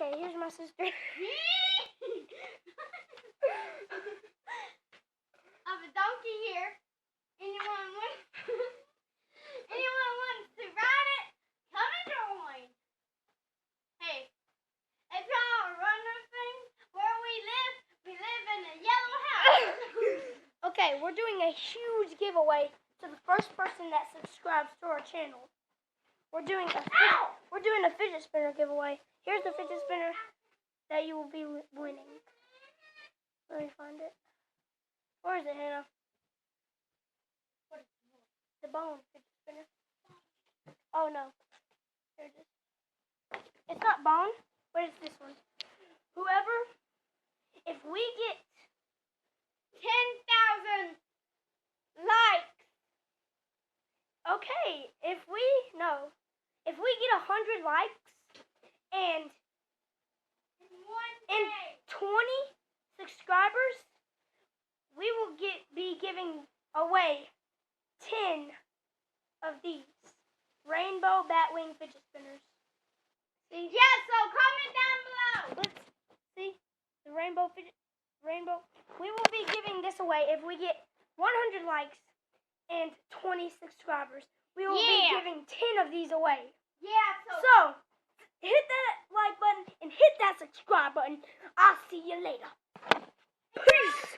Okay, here's my sister. I have a donkey here. Anyone wants to ride it? Come and join. Hey, if y'all run this thing where we live in a yellow house. Okay, we're doing a huge giveaway to the first person that subscribes to our channel. We're doing a fidget spinner giveaway. Here's the fidget spinner that you will be winning. Let me find it. Where is it, Hannah? The bone fidget spinner. Oh no. There it is. It's not bone, but it's this one. If we get 10,000 likes, okay, if we get 100 likes and 20 subscribers, we will be giving away 10 of these rainbow batwing fidget spinners. See? Yeah, so comment down below. Let's see the rainbow. We will be giving this away if we get 100 likes and 20 subscribers. We will be giving 10 of these away. Yeah, So hit that like button and hit that subscribe button. I'll see you later. Peace.